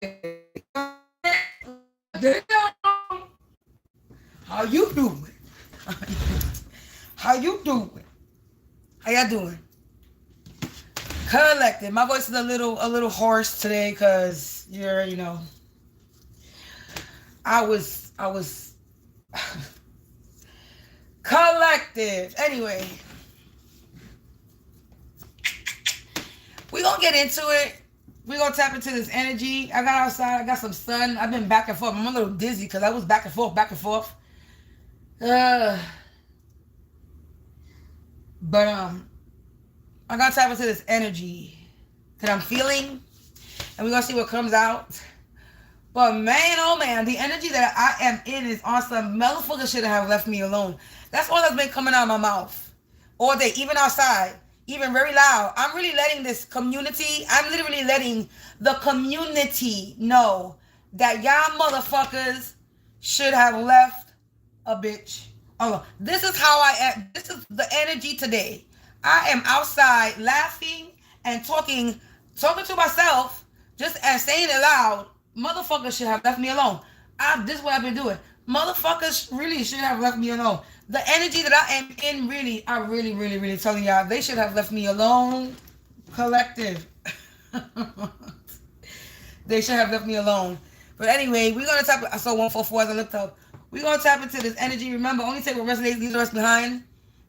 How you doing? How you doing? How y'all doing? Collective. My voice is a little hoarse today because I was collective. Anyway, we gonna get into it. We gonna tap into this energy. I got outside. I got some sun. I've been back and forth. I'm a little dizzy because I was back and forth, back and forth. But I gotta tap into this energy that I'm feeling, and we're gonna see what comes out. But man, oh man, the energy that I am in is awesome. Motherfuckers should have left me alone. That's all that's been coming out of my mouth all day, even outside, even very loud. I'm really letting this community, I'm literally letting the community know that y'all motherfuckers should have left a bitch alone. This is how I am. This is the energy today. I am outside laughing and talking to myself, just and saying it loud. Motherfuckers should have left me alone. This is what I've been doing. Motherfuckers really should have left me alone. The energy that I am in, really, I really telling y'all, they should have left me alone. Collective. They should have left me alone. But anyway, we're going to tap, I saw 144 as I looked up. We're going to tap into this energy. Remember, only take what resonates, leave the rest behind.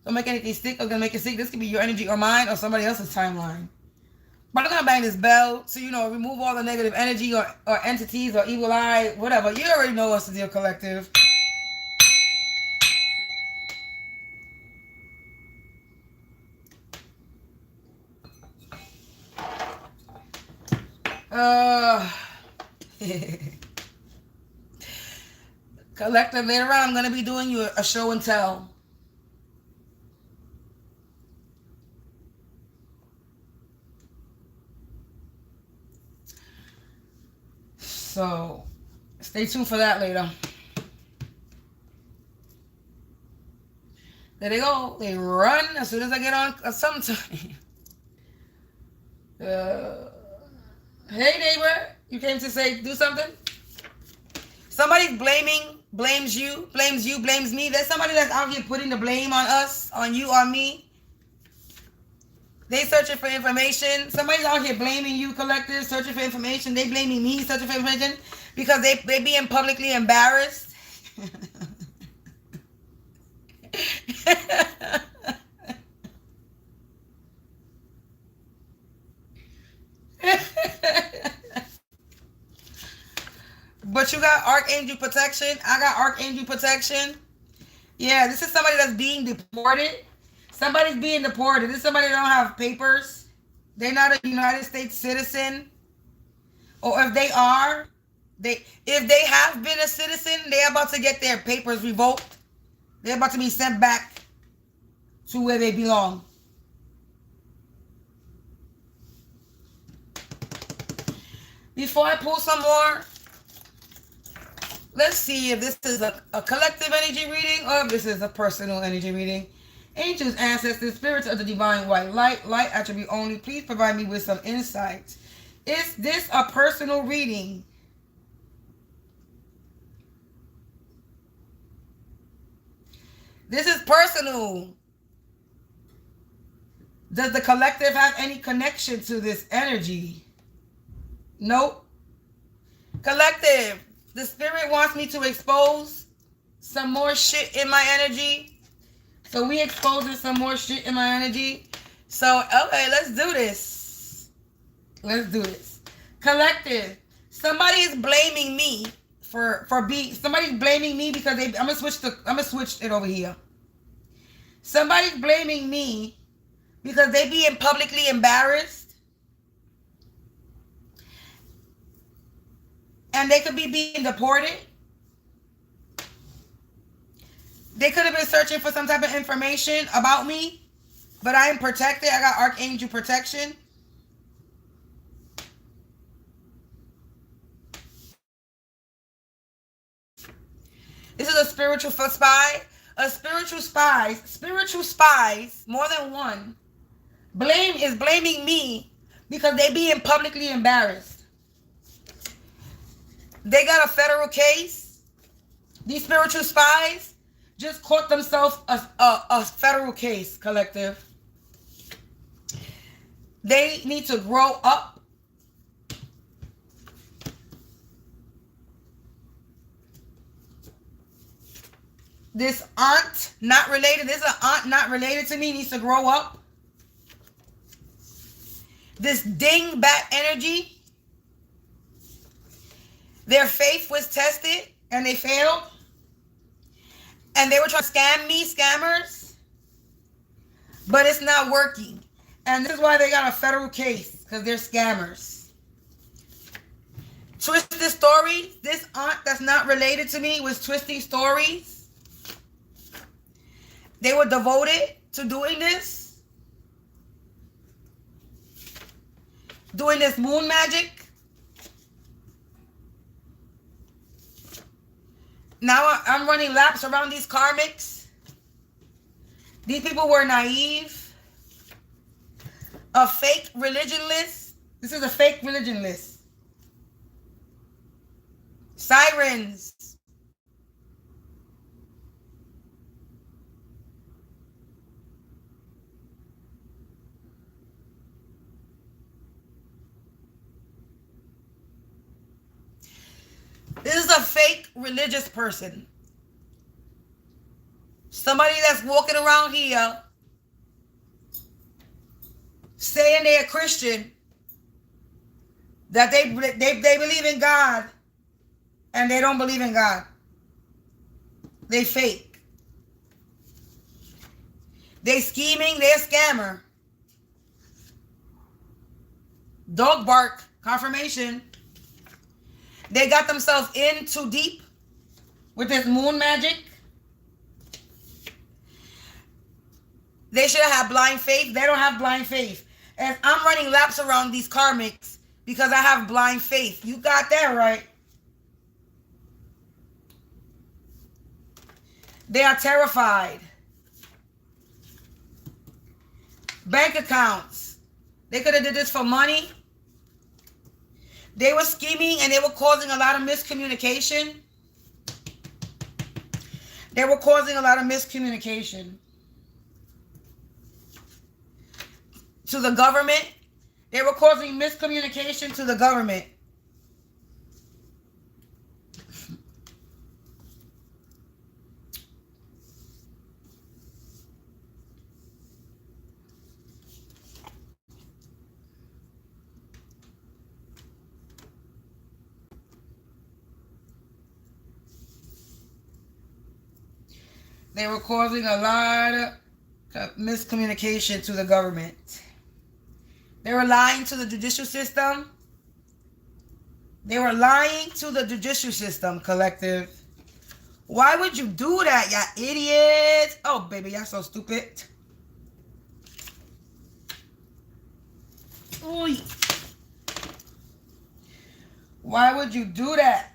Don't make anything stick. I'm going to make it stick. This could be your energy or mine or somebody else's timeline. But I'm going to bang this bell to, remove all the negative energy or entities or evil eye, whatever. You already know what's the deal, collective. Collective, later on, I'm going to be doing you a show and tell. So, stay tuned for that later. There they go. They run as soon as I get on sometime. Hey, neighbor. You came to say, do something? Somebody's blames you, blames me. There's somebody that's out here putting the blame on us, on you, on me. They searching for information. Somebody's out here blaming you, collective, searching for information. They blaming me, searching for information, because they being publicly embarrassed. But you got Archangel protection. I got Archangel protection. Yeah, this is somebody that's being deported. Somebody's being deported. This is somebody that don't have papers. They're not a United States citizen. Or if they are, if they have been a citizen, they're about to get their papers revoked. They're about to be sent back to where they belong. Before I pull some more, let's see if this is a collective energy reading or if this is a personal energy reading. Angels, ancestors, spirits of the divine white light, light attribute only, please provide me with some insight. Is this a personal reading? This is personal. Does the collective have any connection to this energy? Nope. Collective, the spirit wants me to expose some more shit in my energy. So we exposing some more shit in my energy. So, okay, let's do this. Let's do this. Collective, somebody is blaming me for being, somebody's blaming me because I'm gonna switch it over here. Somebody's blaming me because they being publicly embarrassed. And they could be being deported. They could have been searching for some type of information about me, but I am protected. I got Archangel protection. This is a spiritual spy. Spiritual spies, more than one, blaming me because they being publicly embarrassed. They got a federal case. These spiritual spies just caught themselves a federal case, collective. They need to grow up. This aunt, not related. This is an aunt not related to me, needs to grow up. This dingbat energy. Their faith was tested and they failed. And they were trying to scam me, scammers. But it's not working. And this is why they got a federal case, because they're scammers. Twisted stories. This aunt that's not related to me was twisting stories. They were devoted to doing this. Doing this moon magic. Now I'm running laps around these karmics. These people were naive. A fake religion list. This is a fake religion list. Sirens. This is a fake religious person. Somebody that's walking around here saying they're a Christian, that they believe in God, and they don't believe in God. They fake. They scheming, they're a scammer. Dog bark, confirmation. They got themselves in too deep with this moon magic. They should have had blind faith. They don't have blind faith. And I'm running laps around these karmics because I have blind faith. You got that right. They are terrified. Bank accounts. They could have did this for money. They were scheming and they were causing a lot of miscommunication. They were causing a lot of miscommunication to the government. They were causing miscommunication to the government. They were causing a lot of miscommunication to the government. They were lying to the judicial system. They were lying to the judicial system, collective. Why would you do that, y'all idiots? Oh, baby, y'all so stupid. Ooh. Why would you do that?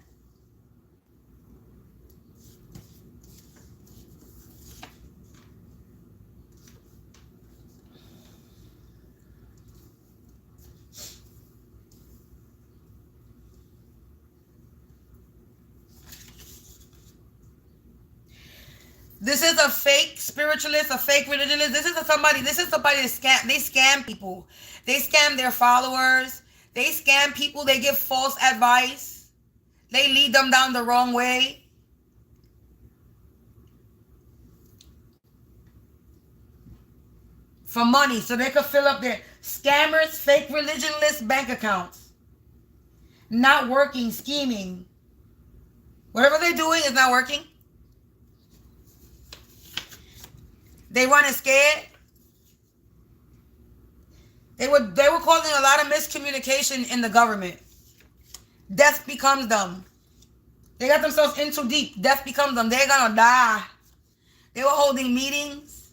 This is a fake spiritualist, a fake religionist. This is somebody that scam. They scam people. They scam their followers. They scam people. They give false advice. They lead them down the wrong way. For money, so they could fill up their scammers, fake religionist bank accounts. Not working, scheming. Whatever they're doing is not working. They running scared. They were causing a lot of miscommunication in the government. Death becomes them. They got themselves in too deep. Death becomes them. They're gonna die. They were holding meetings.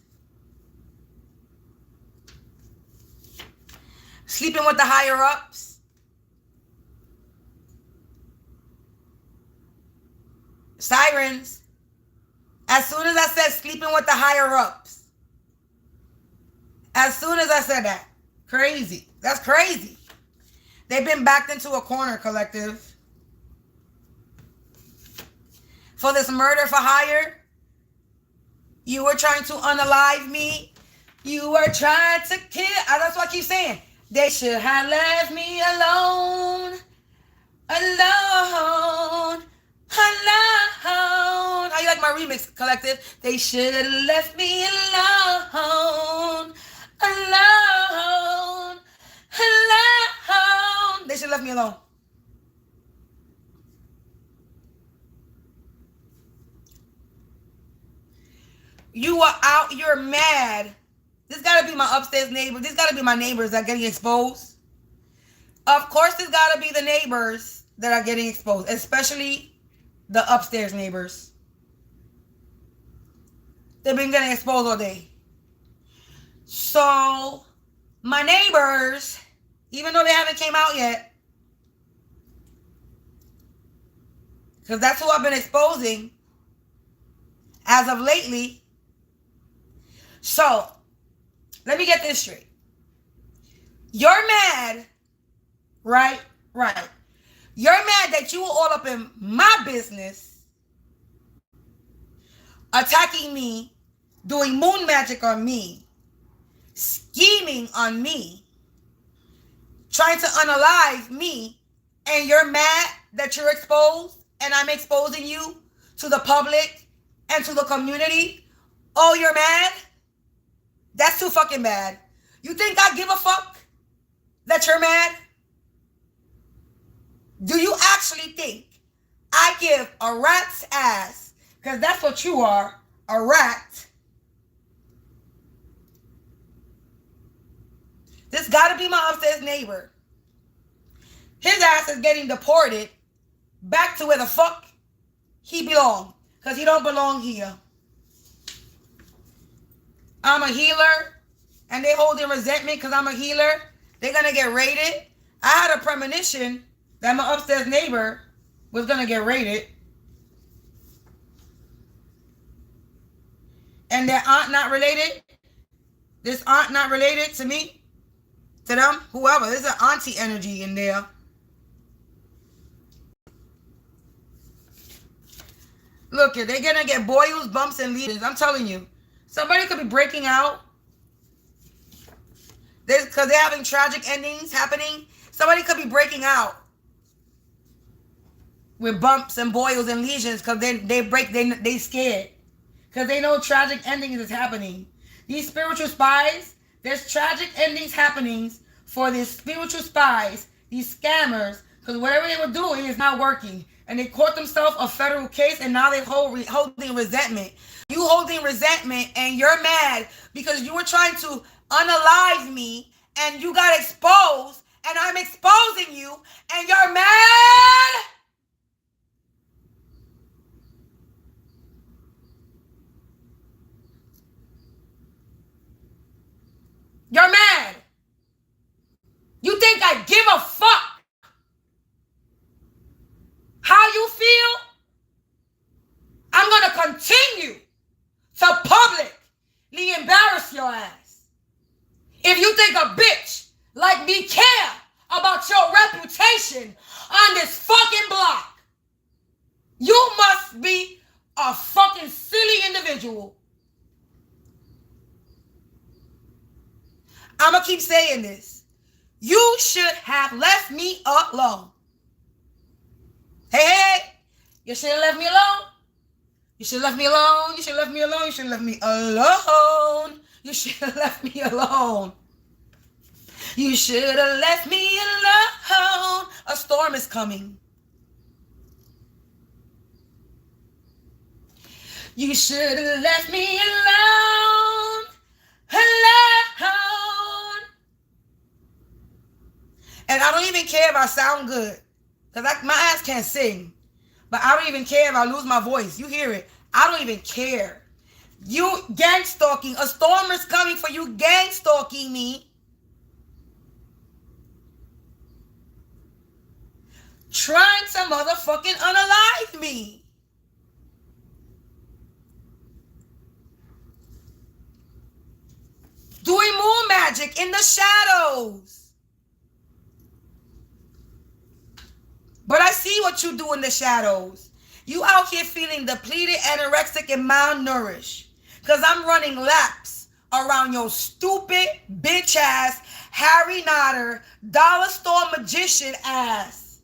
Sleeping with the higher ups. Sirens. As soon as I said sleeping with the higher ups. As soon as I said that. Crazy. That's crazy. They've been backed into a corner, collective. for this murder for hire. You were trying to unalive me. You were trying to kill. That's what I keep saying. They should have left me alone. Alone. Alone. How you like my remix, collective? They should have left me alone. Alone. Alone. They should have left me alone. You are out, you're mad. This gotta be my upstairs neighbor. This gotta be my neighbors that are getting exposed. Of course, this gotta be the neighbors that are getting exposed, especially the upstairs neighbors. They've been getting exposed all day. So, my neighbors, even though they haven't came out yet, because that's who I've been exposing as of lately. So, let me get this straight. You're mad, right? Right. You're mad that you were all up in my business, attacking me, doing moon magic on me, scheming on me, trying to unalive me, and you're mad that you're exposed and I'm exposing you to the public and to the community. Oh, you're mad? That's too fucking bad. You think I give a fuck that you're mad? Do you actually think I give a rat's ass? Because that's what you are, a rat. This gotta be my upstairs neighbor. His ass is getting deported back to where the fuck he belongs. Because he don't belong here. I'm a healer, and they holding resentment because I'm a healer. They're going to get raided. I had a premonition that my upstairs neighbor was going to get raided. And their aunt not related. This aunt not related to me, to them, whoever. There's an auntie energy in there. Look, they're going to get boils, bumps, and lesions. I'm telling you. Somebody could be breaking out. Because they're having tragic endings happening. Somebody could be breaking out with bumps and boils and lesions because they scared. Because they know tragic endings is happening. These spiritual spies, there's tragic endings happening for these spiritual spies, these scammers, because whatever they were doing is not working. And they caught themselves a federal case, and now they're holding resentment. You holding resentment, and you're mad because you were trying to unalive me, and you got exposed, and I'm exposing you, and you're mad? You're mad. You think I give a fuck how you feel? I'm going to continue to publicly embarrass your ass. If you think a bitch like me care about your reputation on this fucking block, you must be a fucking silly individual. I'm going to keep saying this. You should have left me alone. Hey, you should have left me alone. You should have left me alone. You should have left me alone. You should have left me alone. You should have left me alone. You should have left me alone. A storm is coming. You should have left me alone. Alone. And I don't even care if I sound good. Because my ass can't sing. But I don't even care if I lose my voice. You hear it. I don't even care. You gang stalking. A storm is coming for you gang stalking me. Trying to motherfucking unalive me. Doing moon magic in the shadows. But I see what you do in the shadows. You out here feeling depleted, anorexic, and malnourished. Because I'm running laps around your stupid, bitch-ass, Harry Notter, dollar store magician ass.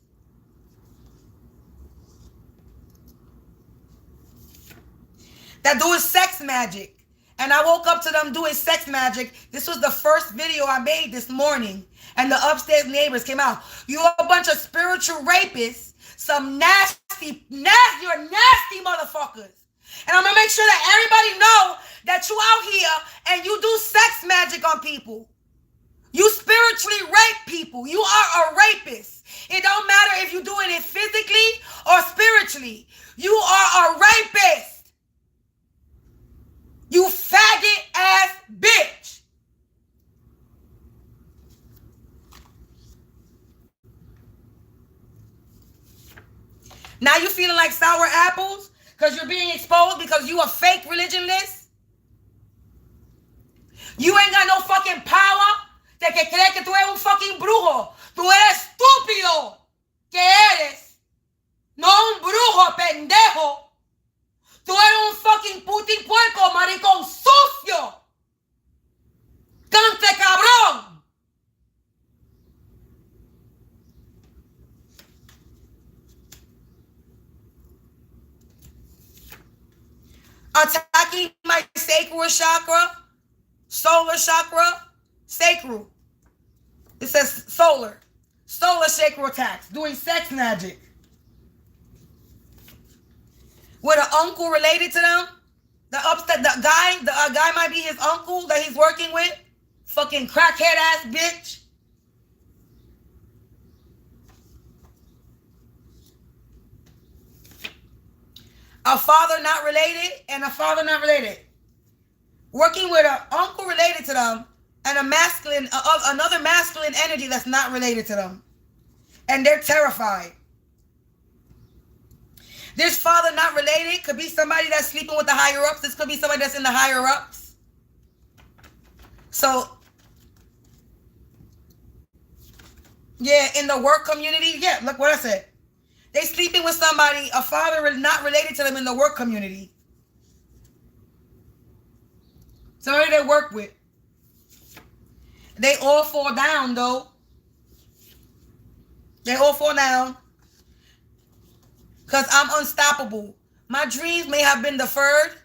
That doing sex magic. And I woke up to them doing sex magic. This was the first video I made this morning. And the upstairs neighbors came out. You a bunch of spiritual rapists. Some nasty, you're nasty motherfuckers. And I'm going to make sure that everybody know that you out here and you do sex magic on people. You spiritually rape people. You are a rapist. It don't matter if you're doing it physically or spiritually. You are a rapist. You faggot ass bitch. Now you feeling like sour apples because you're being exposed because you a fake religionless? You ain't got no fucking power. De que crees que tú eres un fucking brujo. Tú eres estúpido. Que eres. No un brujo pendejo. Tú eres un fucking puti puerco, maricón sucio. Cante cabrón. Attacking my sacral chakra, solar chakra, sacral. It says solar sacral attacks, doing sex magic. With an uncle related to them, the guy might be his uncle that he's working with. Fucking crackhead ass bitch. A father not related and a father not related. Working with an uncle related to them and a masculine, another masculine energy that's not related to them. And they're terrified. This father not related could be somebody that's sleeping with the higher ups. This could be somebody that's in the higher ups. So, yeah, in the work community, yeah, look what I said. They sleeping with somebody, a father not related to them in the work community. Somebody they work with. They all fall down, though. They all fall down. Because I'm unstoppable. My dreams may have been deferred,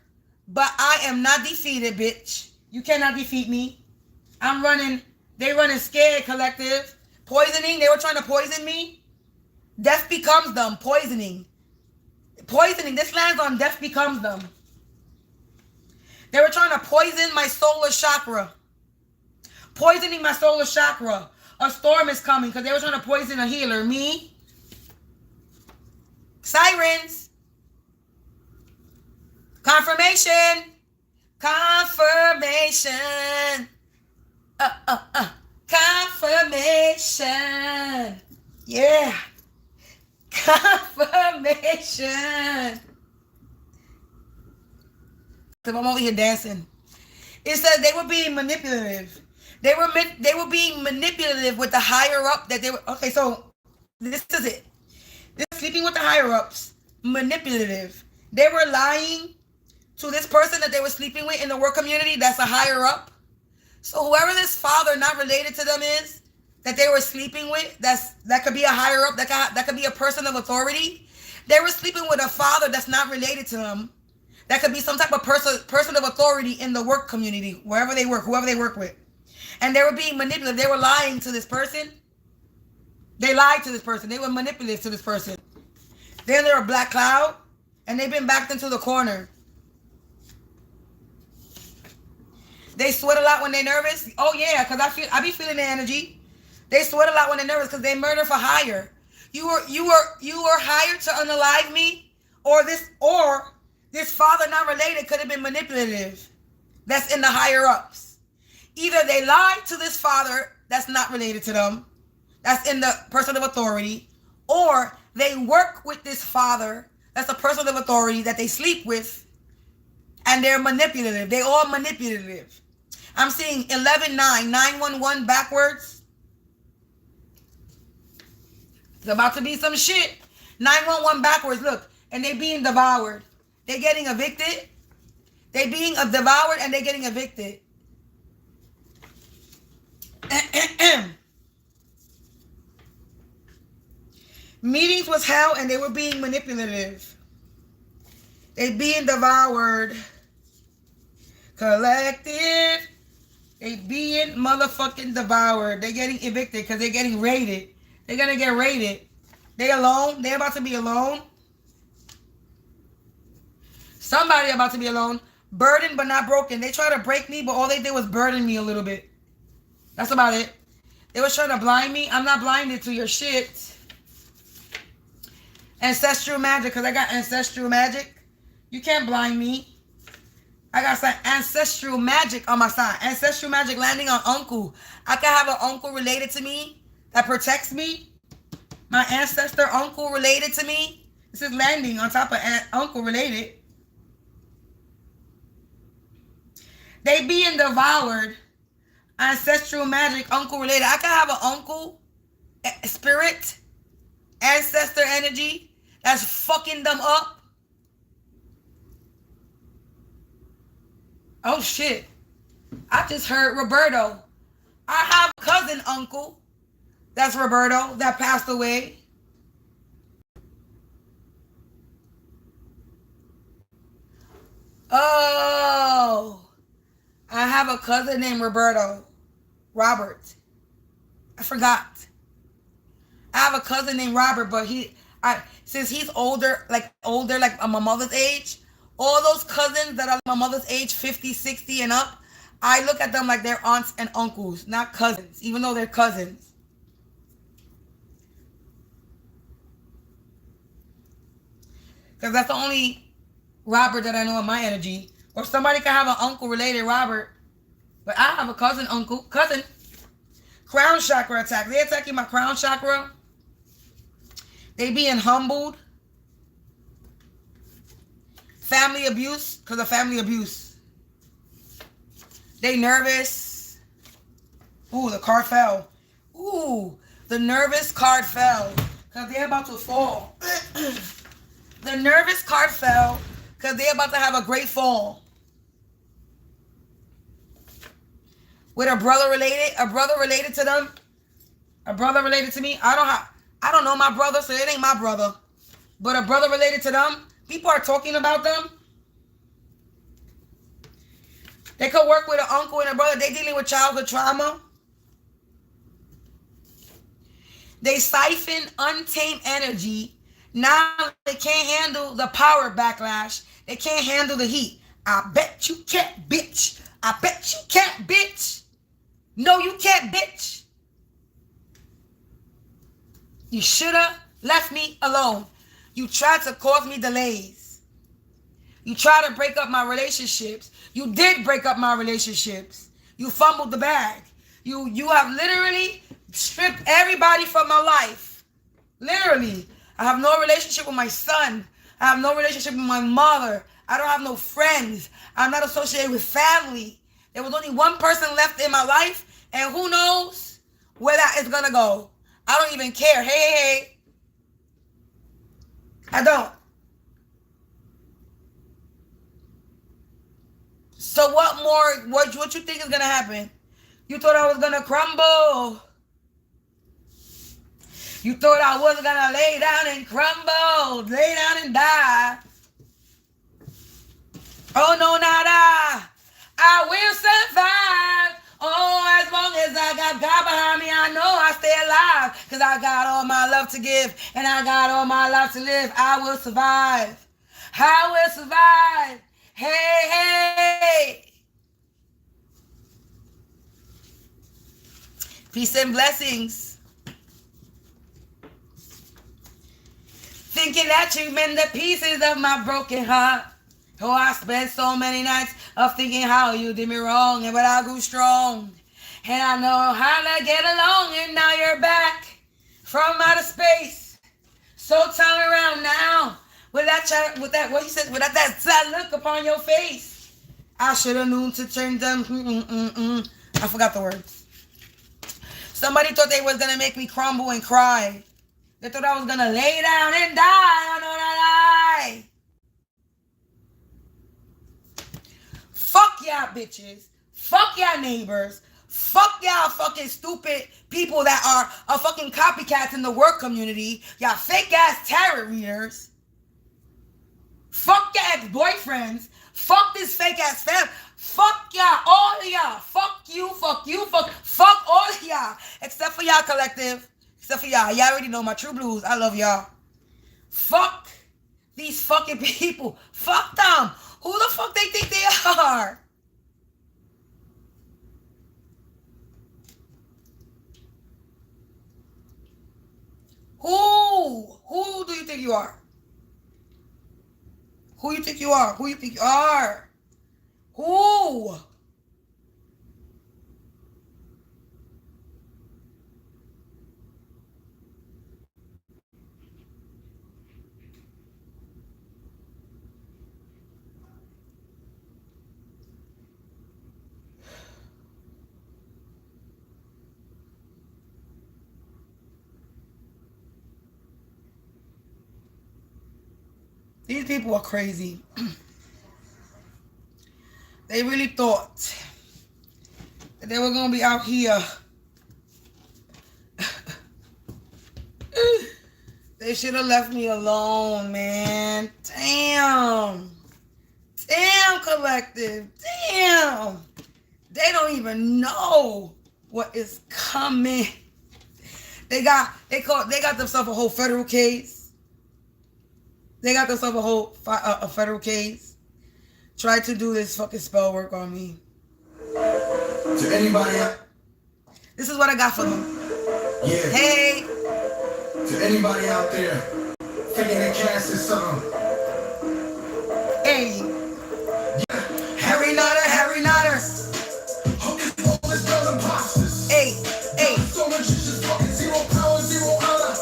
but I am not defeated, bitch. You cannot defeat me. I'm running. They running scared collective. Poisoning. They were trying to poison me. Death becomes them. Poisoning. Poisoning. This lands on death becomes them. They were trying to poison my solar chakra. Poisoning my solar chakra. A storm is coming because they were trying to poison a healer. Me. Sirens. Confirmation. Confirmation. Confirmation. Yeah. Confirmation. I'm over here dancing. It says they were being manipulative. They were being manipulative with the higher up that they were. Okay, so this is it. They're sleeping with the higher ups. Manipulative. They were lying to this person that they were sleeping with in the work community. That's a higher up. So whoever this father not related to them is that they were sleeping with, that could be a higher up. That could be a person of authority. They were sleeping with a father that's not related to them. That could be some type of person of authority in the work community, wherever they work, whoever they work with. And they were being manipulative. They were lying to this person. They lied to this person. They were manipulative to this person. Then they're a black cloud, and they've been backed into the corner. They sweat a lot when they're nervous. Oh yeah, because I be feeling the energy. They sweat a lot when they're nervous because they murder for hire. You were hired to unalive me, or this father not related could have been manipulative. That's in the higher ups. Either they lied to this father that's not related to them, that's in the person of authority, or they work with this father that's a person of authority that they sleep with, and they're manipulative. They all manipulative. I'm seeing 11-9, 911 backwards. It's about to be some shit. 911 backwards. Look, and they being devoured. They getting evicted. They being devoured and they getting evicted. Meetings was held and they were being manipulative. They being devoured. Collective. They being motherfucking devoured. They getting evicted because they're getting raided. They're gonna get raided. They alone. They're about to be alone. Somebody about to be alone. Burdened but not broken. They try to break me, but all they did was burden me a little bit. That's about it. They was trying to blind me. I'm not blinded to your shit. Ancestral magic, because I got ancestral magic. You can't blind me. I got some ancestral magic on my side. Ancestral magic landing on uncle. I can have an uncle related to me that protects me. My ancestor uncle related to me. This is landing on top of uncle related. They being devoured. Ancestral magic, uncle related. I can have an uncle, spirit, ancestor energy that's fucking them up. Oh shit. I just heard Roberto. I have a cousin uncle that's Roberto that passed away. Oh. I have a cousin named Robert. I forgot. I have a cousin named Robert, but since he's older, like my mother's age, all those cousins that are my mother's age, 50, 60 and up, I look at them like they're aunts and uncles, not cousins, even though they're cousins. Because that's the only Robert that I know in my energy. Or somebody can have an uncle related Robert. But I have a cousin. Crown chakra attack. They attacking my crown chakra. They being humbled. Family abuse. Because of family abuse. They nervous. Ooh, the card fell. Ooh, the nervous card fell. Because they're about to fall. The nervous card fell. Because they're about to have a great fall. With a brother related to them, a brother related to me. I don't know my brother, so it ain't my brother. But a brother related to them, people are talking about them. They could work with an uncle and a brother. They dealing with childhood trauma. They siphon untamed energy. Now they can't handle the power backlash. They can't handle the heat. I bet you can't, bitch. I bet you can't, bitch. No, you can't, bitch. You should have left me alone. You tried to cause me delays. You tried to break up my relationships. You did break up my relationships. You fumbled the bag. You have literally stripped everybody from my life. Literally. I have no relationship with my son. I have no relationship with my mother. I don't have no friends. I'm not associated with family. There was only one person left in my life, and who knows where that is going to go. I don't even care. Hey. I don't. So what you think is going to happen? You thought I was going to crumble. You thought I was going to lay down and crumble, lay down and die. Oh, no, nada. I will survive. Oh, as long as I got God behind me, I know I stay alive. Because I got all my love to give and I got all my life to live. I will survive. I will survive. Hey. Peace and blessings. Thinking that you mend the pieces of my broken heart. Oh, I spent so many nights of thinking how you did me wrong, but I grew strong. And I know how to get along, and now you're back from outer space. So turn around now with that sad look upon your face. I should have known to change them. I forgot the words. Somebody thought they was gonna make me crumble and cry. They thought I was gonna lay down and die. I know that y'all bitches. Fuck y'all neighbors. Fuck y'all fucking stupid people that are fucking copycats in the work community. Y'all fake ass tarot readers. Fuck your ex-boyfriends. Fuck this fake ass fam. Fuck y'all, all of y'all. Fuck you, fuck all of y'all. Except for y'all collective. Except for y'all. Y'all already know my true blues. I love y'all. Fuck these fucking people. Fuck them. Who the fuck they think they are? Who do you think you are? Who you think you are? Who you think you are? Who? These people are crazy. They really thought that they were going to be out here. They should have left me alone, man. Damn. Damn, collective. Damn. They don't even know what is coming. They got themselves a whole federal case. They got themselves a federal case. Tried to do this fucking spell work on me. To anybody else? This is what I got for them. Yeah. Hey. To anybody out there thinking that Cancer is something. Hey. Yeah. Harry Nutter, Harry Nutter. Hocus pocus, spell imposters. Hey, hey. So much is just fucking zero power, zero honor.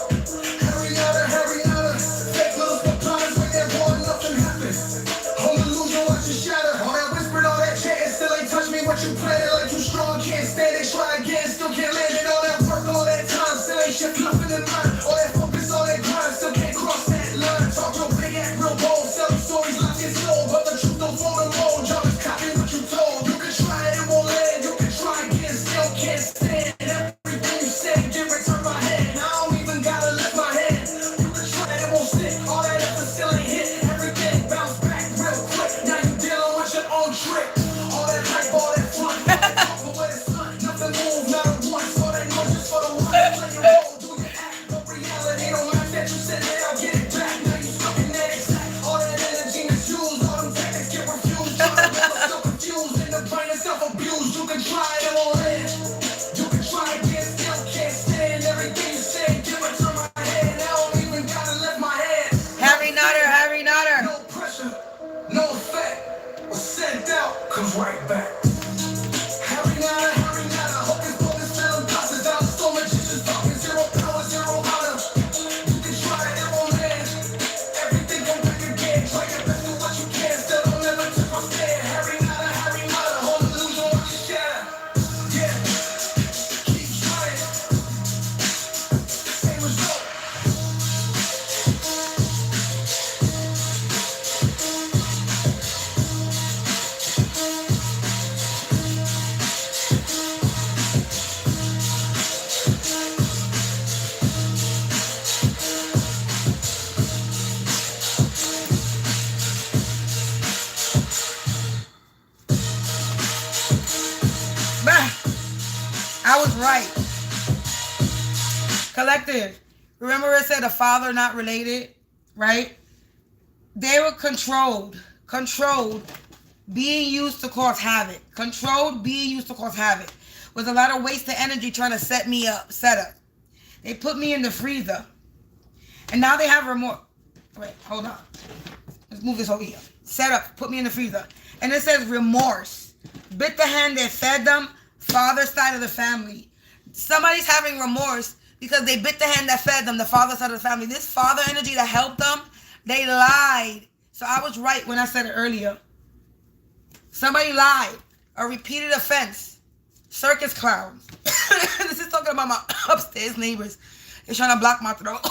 Harry Nutter, Harry Nutter. Fake little surprise when they're born, nothing happens. Hold illusion, watch it shatter. All that whispering, all that chanting, still ain't touch me. What you planted, like too strong, can't stand it. Try again, still can't land it. All that work, all that time, still ain't shit, nothing in mind. All that focus, all that grind, still can't cross that line. Talk real big, act real bold, selling stories, lock your soul, but the truth don't fall alone. Y'all just copying what you told. You can try it, it won't land. You can try again, still can't stand everything you say. Get return my hand. I don't even gotta lift my hand. You can try it, it won't stick. All that effort still ain't hit. Everything bounce back real quick. Now you dealing with your own trick. All that hype, all that fun, all that talk, but when it's done, nothing move, not a once. All that noise just for the one. Play your role, do your act, but reality don't match that you said it. I'll get it back. Now you stuck in that exact. All that energy misused, all them tactics get refused. Trying to make myself confused in the brain and self-abused. You can try it, it won't land. You can try again, still can't stand everything you say. Get return my hand. I don't even gotta lift my hand. Harry Nutter, Harry Nutter. No pressure, no effect. Was sent out, comes right back. Harry Nutter, hocus pocus, spell imposters out. So much is just talking, zero power, zero honor. You can try it, it won't land. Everything gon' back again. Try your best, do what you can. Still don't ever took my stand. Harry Nutter, hold illusion, watch it shatter. Yeah, keep trying. Same result. Bah. I was right. Collective. Remember it said the father not related, right? They were controlled, being used to cause havoc. Controlled, being used to cause havoc. With a lot of wasted energy trying to set up. They put me in the freezer. And now they have remorse. Wait, hold on. Let's move this over here. Set up, put me in the freezer. And it says remorse. Bit the hand that fed them, father side of the family. Somebody's having remorse because they bit the hand that fed them, the father side of the family. This father energy that helped them, they lied. So I was right when I said it earlier. Somebody lied. A repeated offense. Circus clowns. This is talking about my upstairs neighbors. They're trying to block my throat.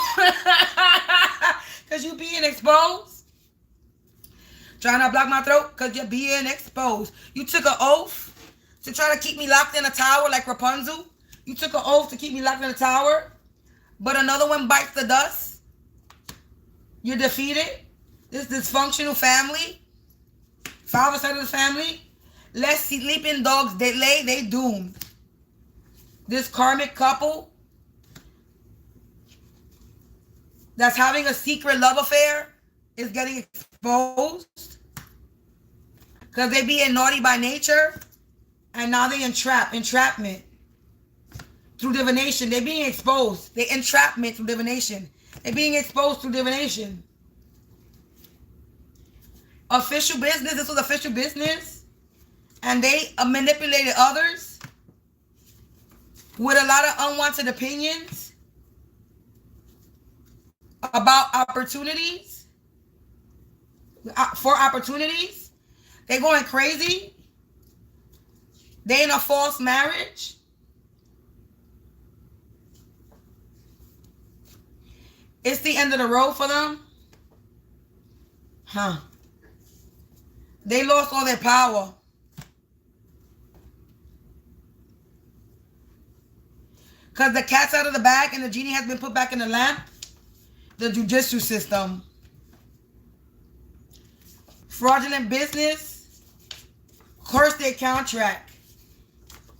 Because you being exposed. Trying to block my throat because you're being exposed. You took an oath to try to keep me locked in a tower like Rapunzel. You took an oath to keep me locked in a tower. But another one bites the dust. You're defeated. This dysfunctional family. Father side of the family. Let sleeping dogs they doomed. This karmic couple that's having a secret love affair is getting exposed because they being naughty by nature, and now they entrapment through divination. They're being exposed. They entrapment through divination. They're being exposed through divination. Official business. This was official business, and they manipulated others with a lot of unwanted opinions about opportunities. For opportunities. They going crazy. They in a false marriage. It's the end of the road for them. They lost all their power. Because the cat's out of the bag and the genie has been put back in the lamp. The judicial system. Fraudulent business. Curse their contract.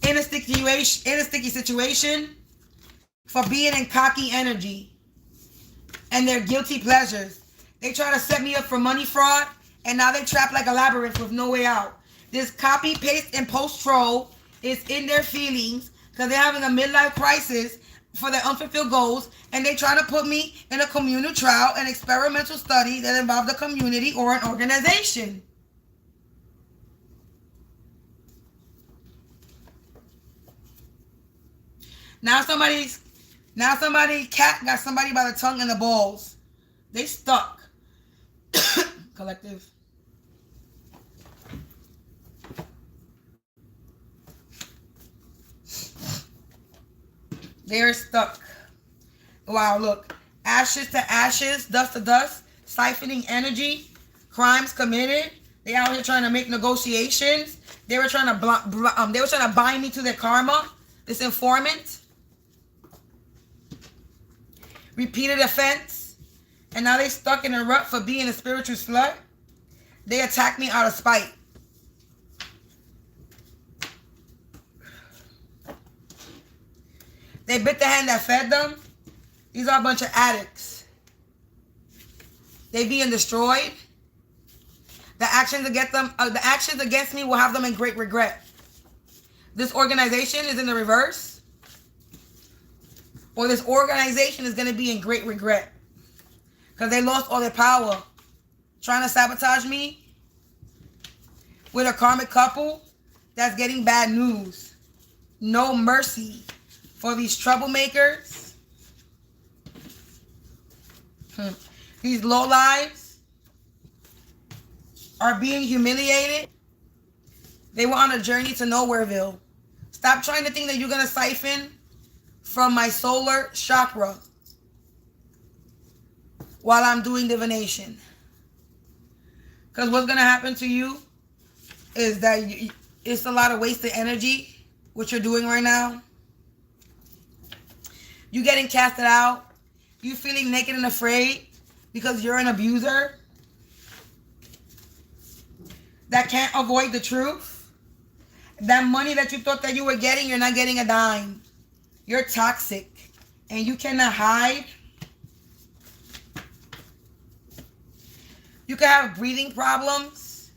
In a sticky situation. For being in cocky energy. And their guilty pleasures. They try to set me up for money fraud. And now they trapped like a labyrinth with no way out. This copy, paste, and post troll is in their feelings. Because they're having a midlife crisis for their unfulfilled goals. And they try to put me in a communal trial, an experimental study that involves a community or an organization. Now somebody cat got somebody by the tongue and the balls. They stuck. Collective. They're stuck. Wow, look. Ashes to ashes, dust to dust, siphoning energy, crimes committed. They out here trying to make negotiations. They were trying to bind me to their karma. This informant. Repeated offense. And now they stuck in a rut for being a spiritual slut. They attacked me out of spite. They bit the hand that fed them. These are a bunch of addicts. They being destroyed. The actions against me will have them in great regret. This organization is in the reverse. Or this organization is going to be in great regret. Because they lost all their power. Trying to sabotage me. With a karmic couple that's getting bad news. No mercy for these troublemakers. These lowlives are being humiliated. They were on a journey to Nowhereville. Stop trying to think that you're going to siphon from my solar chakra while I'm doing divination. Because what's going to happen to you is that it's a lot of wasted energy, what you're doing right now. You getting casted out. You feeling naked and afraid because you're an abuser that can't avoid the truth. That money that you thought that you were getting, you're not getting a dime. You're toxic and you cannot hide. You can have breathing problems.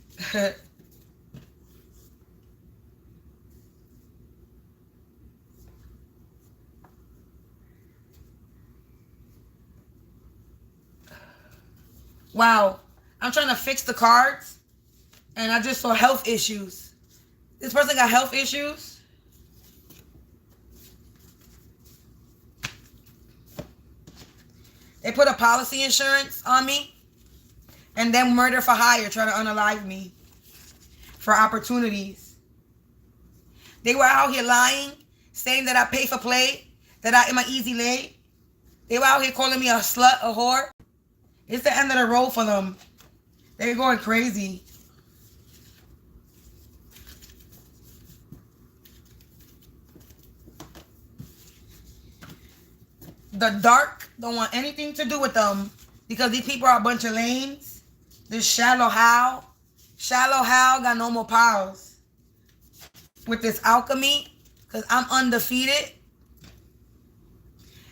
Wow, I'm trying to fix the cards, and I just saw health issues. This person got health issues. They put a policy insurance on me, and then murder for hire, trying to unalive me for opportunities. They were out here lying, saying that I pay for play, that I am an easy lay. They were out here calling me a slut, a whore. It's the end of the road for them. They're going crazy. The dark don't want anything to do with them because these people are a bunch of lames. This shallow Hal got no more powers with this alchemy because I'm undefeated.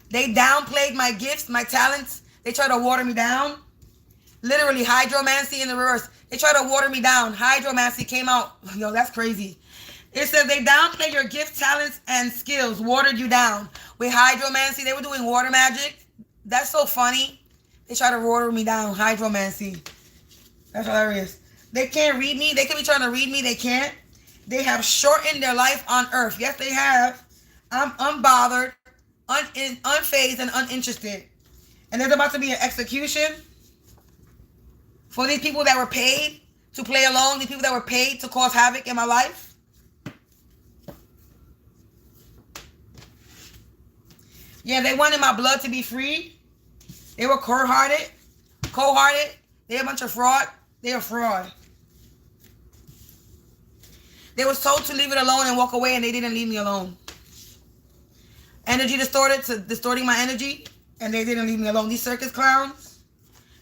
They downplayed my gifts, my talents. They try to water me down. Literally, hydromancy in the reverse. They try to water me down. Hydromancy came out. Yo, that's crazy. It says they downplay your gifts, talents, and skills. Watered you down. With hydromancy, they were doing water magic. That's so funny. They try to water me down. Hydromancy. That's hilarious. They can't read me. They could be trying to read me. They can't. They have shortened their life on earth. Yes, they have. I'm unbothered, unfazed, and uninterested. And there's about to be an execution for these people that were paid to play along, these people that were paid to cause havoc in my life. Yeah, they wanted my blood to be free. They were cold-hearted. They're a bunch of fraud. They're a fraud. They was told to leave it alone and walk away, and they didn't leave me alone. Energy distorting my energy, and they didn't leave me alone. These circus clowns,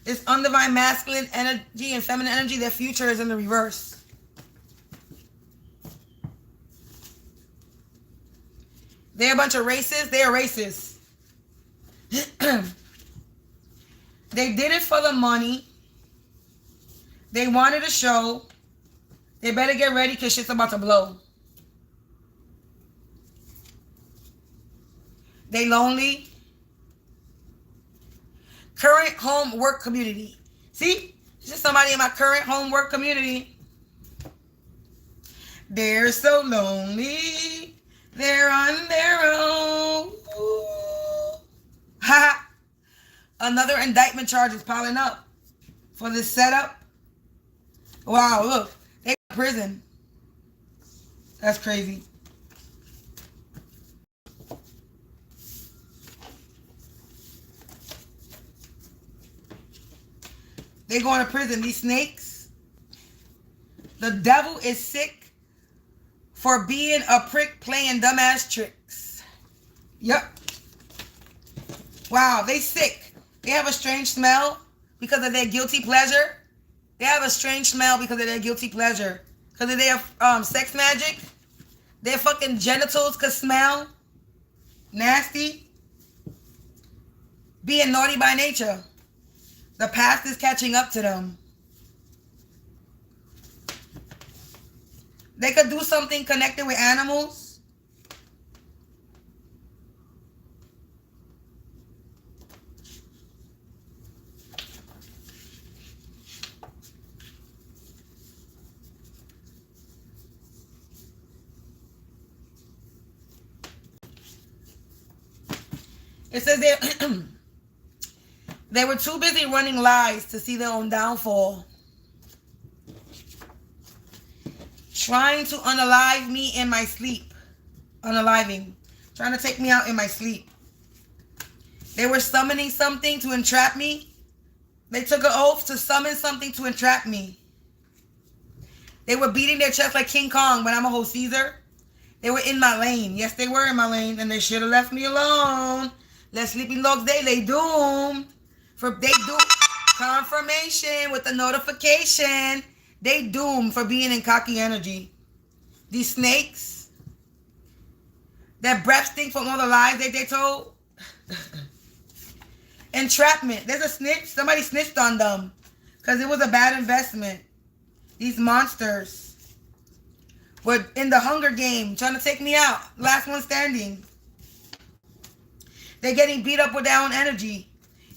this undivine masculine energy and feminine energy, their future is in the reverse. They're a bunch of racists. They are racist. They did it for the money. They wanted a show. They better get ready because shit's about to blow. They lonely. Current home work community. See? This is somebody in my current home work community. They're so lonely. They're on their own. Ha! Another indictment charge is piling up for this setup. Wow, look. They in prison. That's crazy. They going to prison. These snakes. The devil is sick for being a prick playing dumbass tricks. Yep. Wow, they sick. They have a strange smell because of their guilty pleasure. They have a strange smell because of their guilty pleasure. Because of their sex magic. Their fucking genitals could smell nasty. Being naughty by nature. The past is catching up to them. They could do something connected with animals. It says they were too busy running lies to see their own downfall. Trying to unalive me in my sleep. Unaliving. Trying to take me out in my sleep. They were summoning something to entrap me. They took an oath to summon something to entrap me. They were beating their chest like King Kong when I'm a whole Caesar. They were in my lane. Yes, they were in my lane, and they should have left me alone. Let sleeping dogs they lay doomed. They do confirmation with the notification. They doomed for being in cocky energy. These snakes. That breath stink from all the lies that they told. Entrapment. There's a snitch. Somebody snitched on them. Because it was a bad investment. These monsters were in the Hunger Game. Trying to take me out. Last one standing. They're getting beat up with their own energy.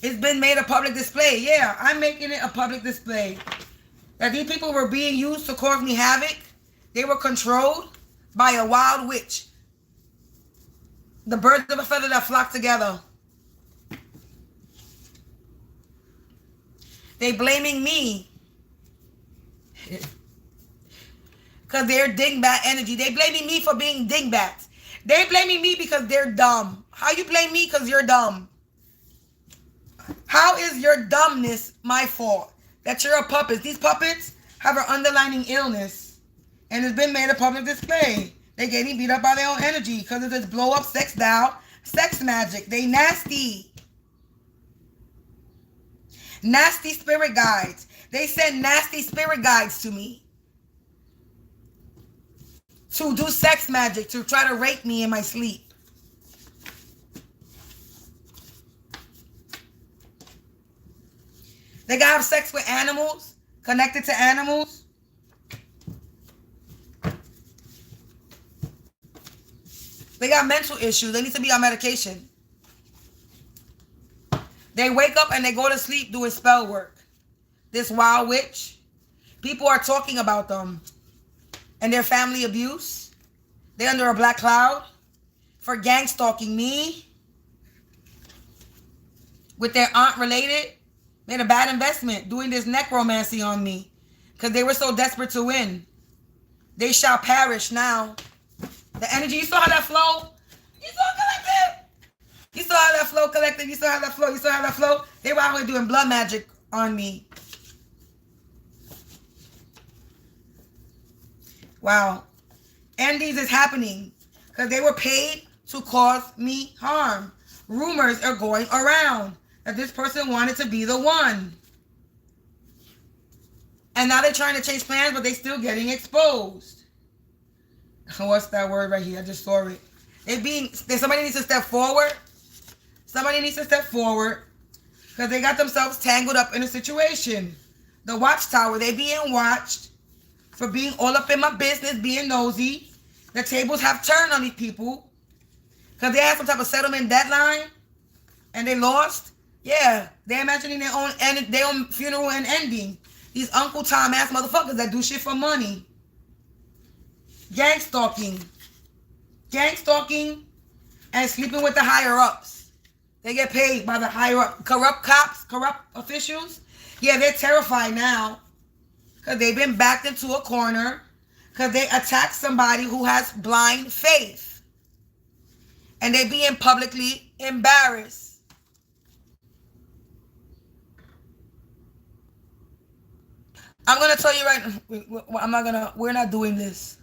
It's been made a public display. Yeah, I'm making it a public display. That these people were being used to cause me havoc. They were controlled by a wild witch. The birds of a feather that flock together. They blaming me. Because they're dingbat energy. They blaming me for being dingbats. They blaming me because they're dumb. How you blame me because you're dumb? How is your dumbness my fault? that you're a puppet. These puppets have an underlying illness, and it's been made a public display. They getting beat up by their own energy because of this blow up sex doll, sex magic. They nasty. Nasty spirit guides. They send nasty spirit guides to me to do sex magic, to try to rape me in my sleep. They gotta have sex with animals, connected to animals. They got mental issues. They need to be on medication. They wake up and they go to sleep doing spell work. This wild witch. People are talking about them and their family abuse. They're under a black cloud for gang stalking me with their aunt related. Made a bad investment doing this necromancy on me because they were so desperate to win. They shall perish now. The energy, you saw how that flow? You saw collective? You saw how that flow collective? You saw how that flow? You saw how that flow? They were out here doing blood magic on me. Wow. And these is happening because they were paid to cause me harm. Rumors are going around that this person wanted to be the one. And now they're trying to change plans, but they're still getting exposed. What's that word right here? I just saw it. Somebody needs to step forward. Somebody needs to step forward because they got themselves tangled up in a situation. The watchtower, they being watched for being all up in my business, being nosy. The tables have turned on these people because they had some type of settlement deadline and they lost. Yeah, they're imagining their own funeral and ending. These Uncle Tom ass motherfuckers that do shit for money. Gang stalking. Gang stalking and sleeping with the higher ups. They get paid by the higher up. Corrupt cops, corrupt officials. Yeah, they're terrified now because they've been backed into a corner because they attacked somebody who has blind faith. And they're being publicly embarrassed. I'm going to tell you right, we're not doing this.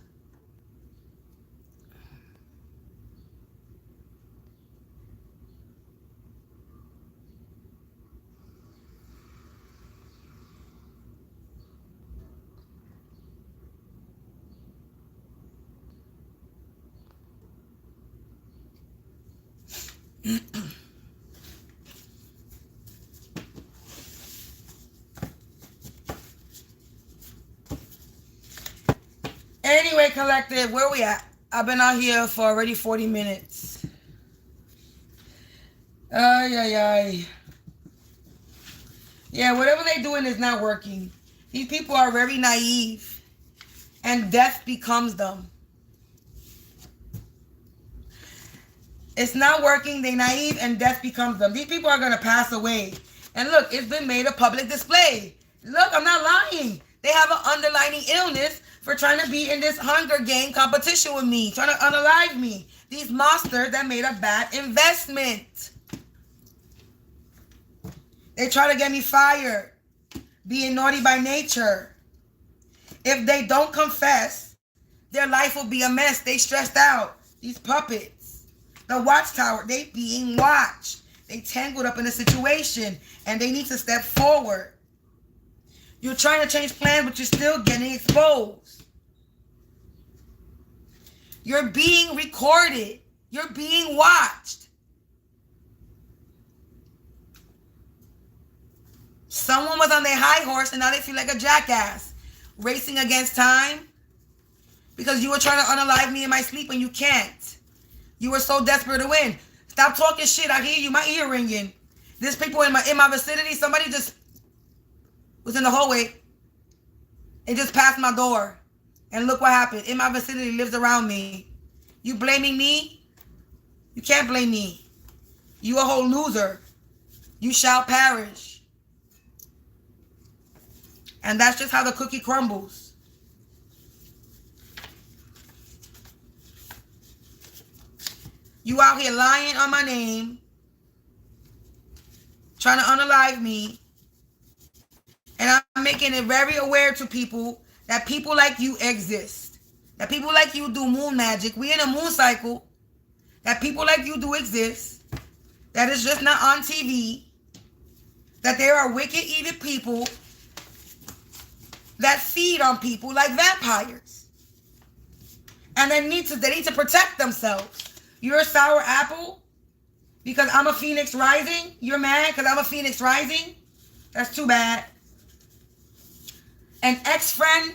Anyway, collective, where we at? I've been out here for already 40 minutes. Yeah, whatever they're doing is not working. These people are very naive, and death becomes them. It's not working. They're naive, and death becomes them. These people are going to pass away. And look, it's been made a public display. Look, I'm not lying. They have an underlying illness for trying to be in this Hunger Game competition with me, trying to unalive me. These monsters that made a bad investment. They try to get me fired, being naughty by nature. If they don't confess, their life will be a mess. They stressed out. These puppets. The watchtower, they being watched. They tangled up in a situation, and they need to step forward. You're trying to change plans, but you're still getting exposed. You're being recorded. You're being watched. Someone was on their high horse and now they feel like a jackass. Racing against time. Because you were trying to unalive me in my sleep and you can't. You were so desperate to win. Stop talking shit. I hear you. My ear ringing. There's people in my vicinity. Somebody just was in the hallway. It just passed my door. And look what happened. In my vicinity, lives around me. You blaming me? You can't blame me. You a whole loser. You shall perish. And that's just how the cookie crumbles. You out here lying on my name. Trying to unalive me. And I'm making it very aware to people that people like you exist. That people like you do moon magic. We in a moon cycle. That people like you do exist. That it's just not on TV. That there are wicked, evil people that feed on people like vampires. And they need to protect themselves. You're a sour apple because I'm a Phoenix rising. You're mad because I'm a Phoenix rising. That's too bad. An ex-friend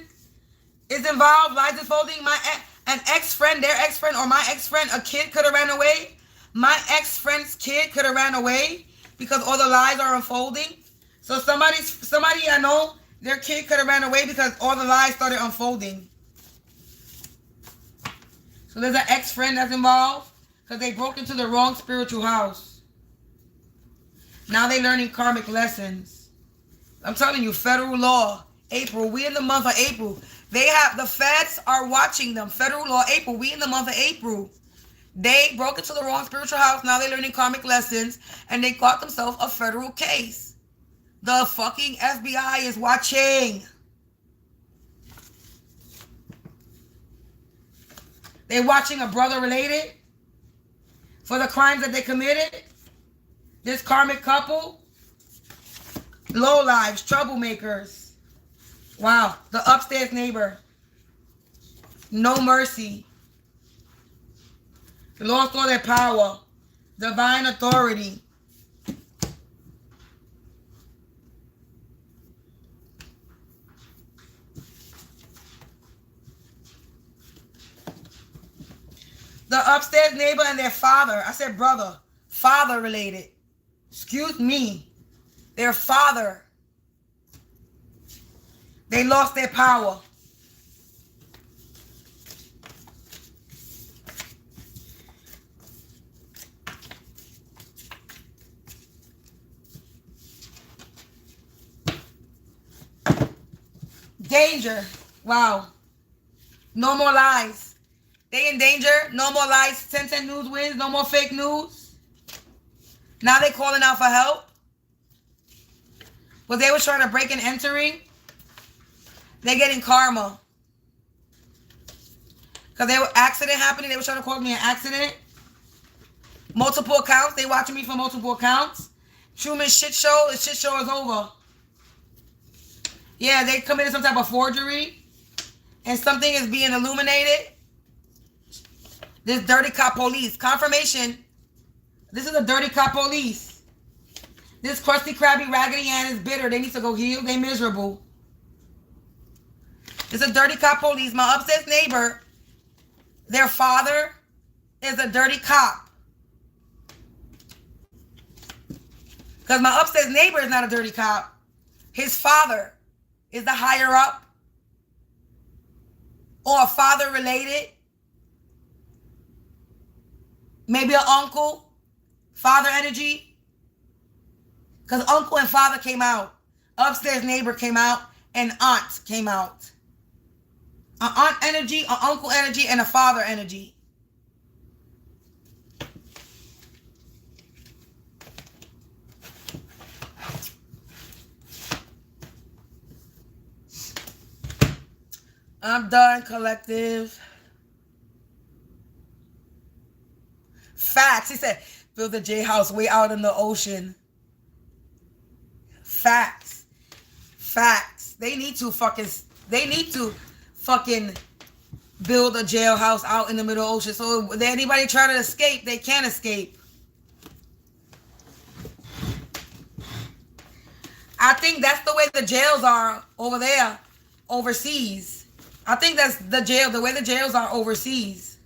is involved. Lies is folding. An ex-friend, their ex-friend, or my ex-friend, a kid could have ran away. My ex-friend's kid could have ran away because all the lies are unfolding. So somebody I know, their kid could have ran away because all the lies started unfolding. So there's an ex-friend that's involved because they broke into the wrong spiritual house. Now they're learning karmic lessons. I'm telling you, federal law, April. We in the month of April. The feds are watching them. Federal law, April. We in the month of April. They broke into the wrong spiritual house. Now they're learning karmic lessons. And they got themselves a federal case. The fucking FBI is watching. They're watching a brother related for the crimes that they committed. This karmic couple. Low lives, troublemakers. Wow. The upstairs neighbor. No mercy. Lost all their power. Divine authority. The upstairs neighbor and their father. I said brother. Father related. Excuse me. Their father. They lost their power. Danger. Wow. No more lies. They in danger. No more lies. 10 News wins. No more fake news. Now they calling out for help. But they were trying to break and entering. They're getting karma. Because there was accident happening. They were trying to cause me an accident. Multiple accounts. They watching me from multiple accounts. Truman shit show. The shit show is over. Yeah, they committed some type of forgery. And something is being illuminated. This dirty cop police. Confirmation. This is a dirty cop police. This crusty, crabby, raggedy Ann is bitter. They need to go heal. They miserable. It's a dirty cop police. My upstairs neighbor, their father is a dirty cop. Because my upstairs neighbor is not a dirty cop. His father is the higher up. Or a father related. Maybe an uncle. Father energy. Because uncle and father came out. Upstairs neighbor came out. And aunt came out. An aunt energy, an uncle energy, and a father energy. I'm done, collective. Facts. He said, build a J house way out in the ocean. Facts. Facts. They need to fucking build a jailhouse out in the middle ocean. So if anybody try to escape, they can't escape. I think that's the way the jails are over there, overseas. I think that's the way the jails are overseas.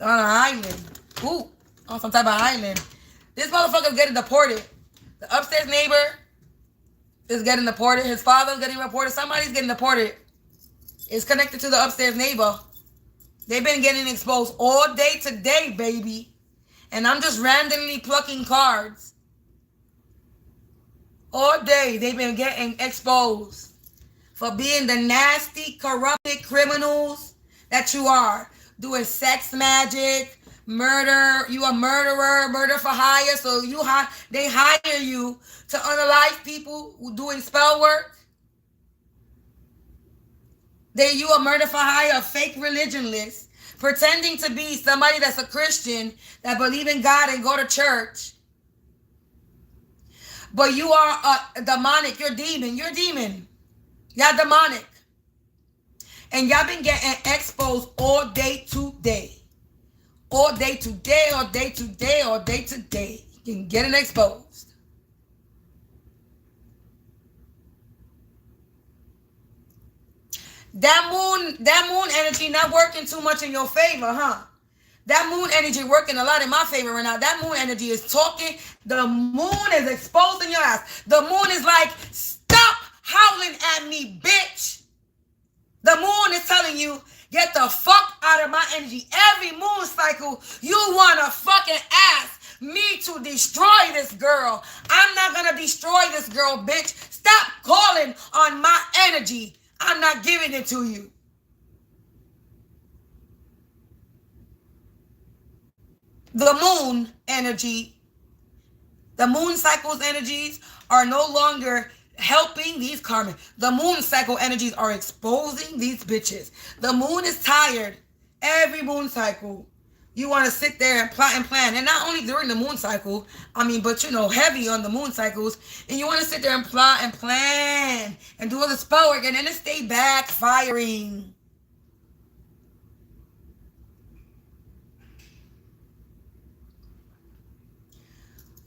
On an island. Ooh, on some type of island. This motherfucker's getting deported. The upstairs neighbor is getting deported. His father's getting deported. Somebody's getting deported. It's connected to the upstairs neighbor. They've been getting exposed all day today, baby. And I'm just randomly plucking cards. All day they've been getting exposed for being the nasty, corrupted criminals that you are. Doing sex magic, murder. You a murderer, murder for hire. So they hire you to unalive people who doing spell work. You a murder for hire, a fake religionless, pretending to be somebody that's a Christian that believe in God and go to church. But you are a demonic. You're demon. You're demon. Y'all demonic. And y'all been getting exposed all day today. All day today, all day today, all day today. You can get it exposed. That moon energy not working too much in your favor, huh? That moon energy working a lot in my favor right now. That moon energy is talking. The moon is exposing your ass. The moon is like, stop howling at me, bitch. The moon is telling you, get the fuck out of my energy. Every moon cycle, you want to fucking ask me to destroy this girl. I'm not going to destroy this girl, bitch. Stop calling on my energy. I'm not giving it to you. The moon energy, the moon cycle's energies are no longer helping these karmic. The moon cycle energies are exposing these bitches. The moon is tired. Every moon cycle, you want to sit there and plot and plan. And not only during the moon cycle, but heavy on the moon cycles. And you want to sit there and plot and plan and do all the spell work. And then it stay backfiring.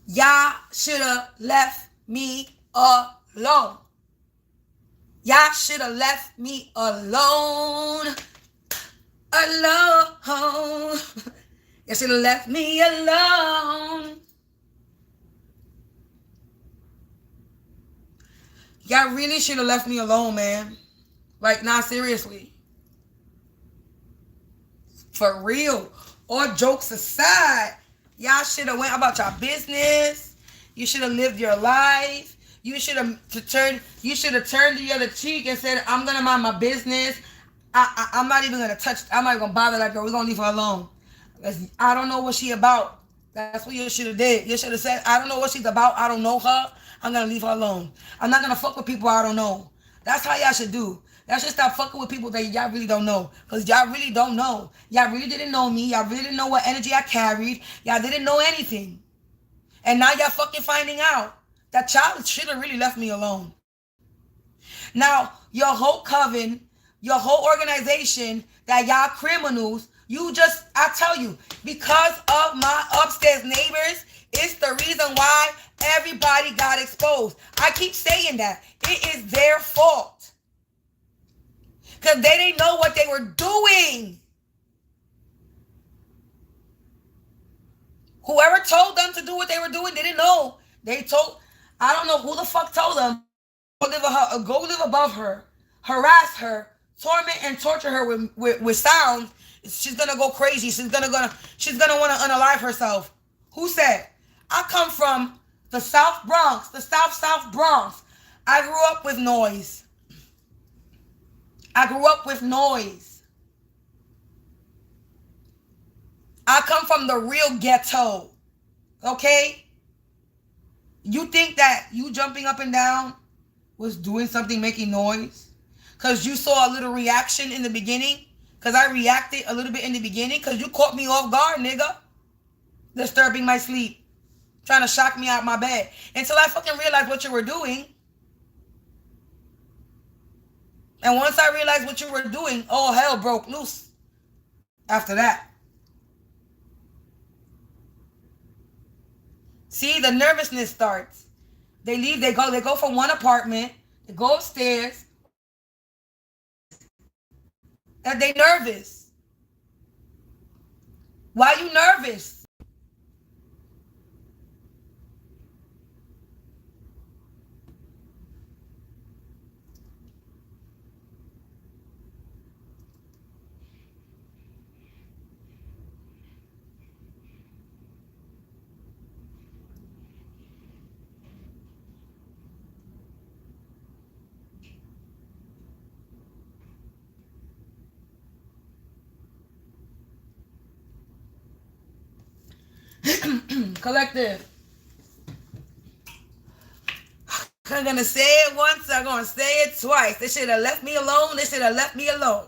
Y'all should have left me alone. Y'all should have left me alone. Alone. Y'all should have left me alone. Y'all really should have left me alone, man. Like, nah, seriously. For real. All jokes aside, y'all should have went about your business. You should have lived your life. You should have turned the other cheek and said, I'm gonna mind my business. I'm not even gonna touch. I'm not gonna bother that girl. We're gonna leave her alone. I don't know what she about. That's what you should have did. You should have said, I don't know what she's about. I don't know her. I'm gonna leave her alone. I'm not gonna fuck with people I don't know. That's how y'all should do. Y'all should stop fucking with people that y'all really don't know. Because y'all really don't know. Y'all really didn't know me. Y'all really didn't know what energy I carried. Y'all didn't know anything. And now y'all fucking finding out that child should have really left me alone. Now, your whole coven, your whole organization, that y'all criminals, I tell you, because of my upstairs neighbors, it's the reason why everybody got exposed. I keep saying that. It is their fault. Because they didn't know what they were doing. Whoever told them to do what they were doing, they didn't know. I don't know who the fuck told them. Go live above her. Harass her. Torment and torture her with sound. She's gonna go crazy. She's gonna want to unalive herself. Who said? I come from the South Bronx, the South Bronx. I grew up with noise. I come from the real ghetto. Okay? You think that you jumping up and down was doing something, making noise? Because you saw a little reaction in the beginning? Because I reacted a little bit in the beginning? Because you caught me off guard, nigga. Disturbing my sleep. Trying to shock me out my bed. Until I fucking realized what you were doing. And once I realized what you were doing, all hell broke loose. After that. See, the nervousness starts. They go from one apartment, they go upstairs, and they nervous. Why you nervous? Collective. I'm going to say it once. I'm going to say it twice. They should have left me alone. They should have left me alone.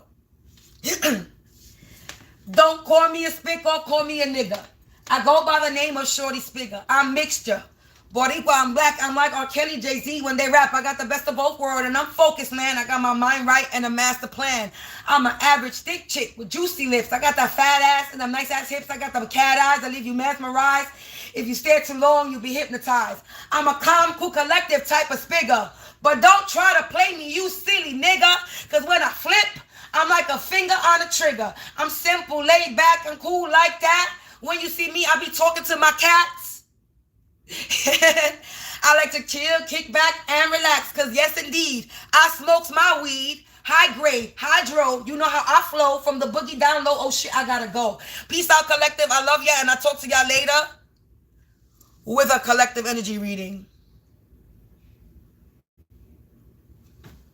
Don't call me a spick or call me a nigga. I go by the name of Shorty Spigger. I'm mixture. Boricua, I'm black. I'm like R. Kelly, Jay-Z when they rap. I got the best of both worlds and I'm focused, man. I got my mind right and a master plan. I'm an average thick chick with juicy lips. I got that fat ass and them nice ass hips. I got them cat eyes that leave you mesmerized. If you stare too long, you'll be hypnotized. I'm a calm, cool, collective type of spigger. But don't try to play me, you silly nigga. Because when I flip, I'm like a finger on a trigger. I'm simple, laid back, and cool like that. When you see me, I be talking to my cats. I like to chill, kick back, and relax. Because yes, indeed, I smokes my weed. High grade, hydro. You know how I flow from the boogie down low. Oh, shit, I gotta go. Peace out, collective. I love ya, and I'll talk to y'all later with a collective energy reading.